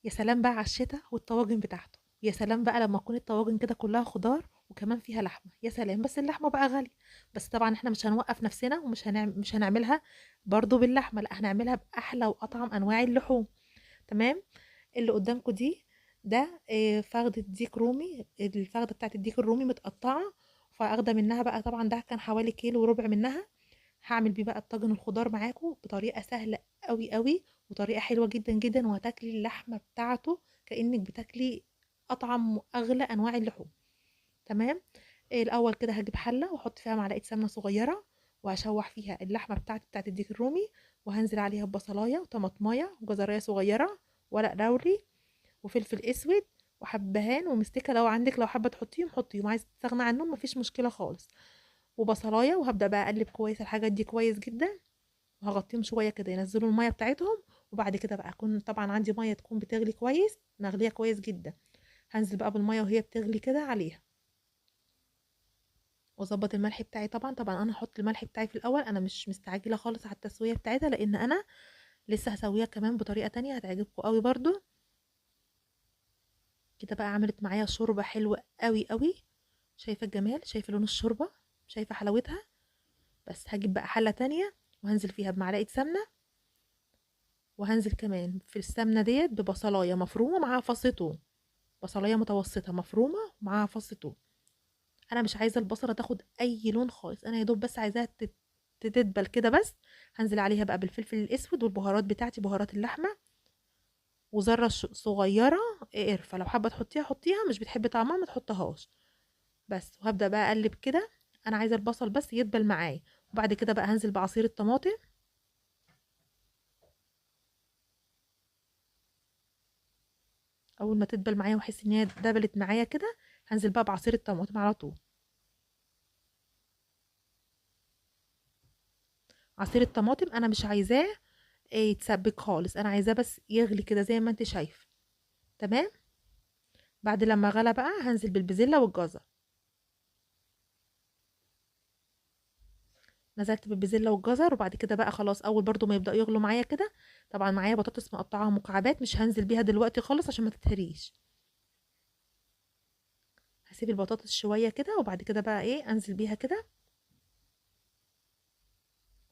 يا سلام بقى على الشتا والطواجن بتاعته، يا سلام بقى لما تكون الطواجن كده كلها خضار وكمان فيها لحمه، يا سلام. بس اللحمه بقى غاليه، بس طبعا احنا مش هنوقف نفسنا ومش مش هنعملها برضو باللحمه، لا هنعملها باحلى واطعم انواع اللحوم. تمام. اللي قدامكم دي ده فخدة ديك رومي، الفخدة بتاعت الديك الرومي متقطعة، فاخدة منها بقى طبعا ده كان حوالي كيلو وربع منها. هعمل بيه بقى الطاجن الخضار معاكم بطريقة سهلة قوي قوي، وطريقة حلوة جدا جدا، وهتاكلي اللحمة بتاعته كأنك بتاكلي أطعم وأغلى أنواع اللحوم. تمام. الأول كده هجيب حلة واحط فيها معلقة سمنة صغيرة، وهشوح فيها اللحمة بتاعتي بتاعت الديك الرومي، وهنزل عليها ببصلاية وطماطماية وجزراية صغيرة، ورق لوري، وفلفل اسود، وحبهان ومستكه لو عندك، لو حابه تحطيهم حطيهم، عايزه تستغنى عنهم مفيش مشكله خالص. وبصلايه، وهبدا بقى اقلب كويس الحاجات دي كويس جدا، وهغطيهم شويه كده ينزلوا الميه بتاعتهم. وبعد كده بقى اكون طبعا عندي ميه تكون بتغلي كويس، مغليه كويس جدا، هنزل بقى بالميه وهي بتغلي كده عليها، واظبط الملح بتاعي. طبعا انا هحط الملح بتاعي في الاول، انا مش مستعجله خالص على التسويه بتاعتها، لان انا لسه هسويها كمان بطريقه تانية هتعجبكم قوي برضو. كده بقى عملت معايا شوربه حلوه قوي قوي. شايفه الجمال، شايفه لون الشوربه، شايفه حلاوتها. بس هجيب بقى حله تانية وهنزل فيها بمعلقه سمنه، وهنزل كمان في السمنه ديت ببصلايه مفرومه معاها فص توم، بصلايه متوسطه مفرومه ومعاها فص توم. انا مش عايزه البصله تاخد اي لون خالص، انا يا دوب بس عايزاها تتدبل كده بس. هنزل عليها بقى بالفلفل الاسود والبهارات بتاعتي، بهارات اللحمه، وذره صغيره قرفه، لو حابه تحطيها حطيها، مش بتحبي طعمها ما تحطهاش. بس وهبدأ بقى اقلب كده، انا عايزه البصل بس يدبل معايا. وبعد كده بقى هنزل بعصير الطماطم، اول ما تدبل معايا واحس ان هي دبلت معايا كده، هنزل بقى بعصير الطماطم على طول. عصير الطماطم انا مش عايزاه يتسبك خالص، انا عايزاه بس يغلي كده زي ما انت شايف. تمام. بعد لما غلى بقى هنزل بالبزلة والجزر، نزلت بالبزلة والجزر. وبعد كده بقى خلاص اول برضو ما يبدأ يغلوا معايا كده، طبعا معايا بطاطس مقطعة مكعبات مش هنزل بيها دلوقتي خالص عشان ما تتهريش، هسيب البطاطس شوية كده وبعد كده بقى انزل بيها كده.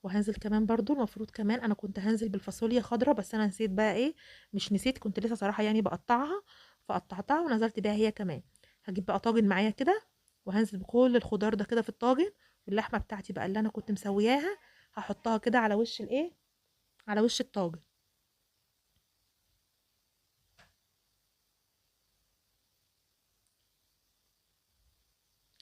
وهنزل كمان برضو المفروض كمان انا كنت هنزل بالفاصوليا خضراء، بس انا نسيت بقى مش نسيت، كنت لسه صراحة يعني بقطعها، فقطعتها ونزلت بيها هي كمان. هجيب بقى طاجن معايا كده، وهنزل بكل الخضار ده كده في الطاجن، واللحمة بتاعتي بقى اللي انا كنت مسوياها هحطها كده على وش على وش الطاجن.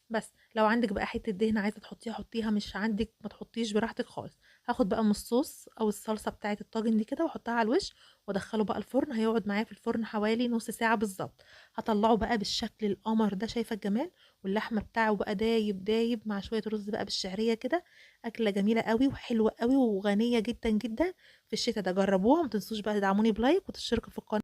بس لو عندك بقى حته دهنه عايزه تحطيها حطيها، مش عندك ما تحطيش براحتك خالص. هاخد بقى من الصوص او الصلصه بتاعه الطاجن دي كده واحطها على الوش، وادخله بقى الفرن، هيقعد معايا في الفرن حوالي نص ساعه بالظبط. هطلعه بقى بالشكل القمر ده، شايفه الجمال، واللحمه بتاعه بقى دايب دايب مع شويه رز بقى بالشعريه كده. اكله جميله قوي وحلوه قوي وغنيه جدا جدا. في الشتاء ده جربوها، ما تنسوش بقى تدعموني بلايك وتشتركوا في القناه.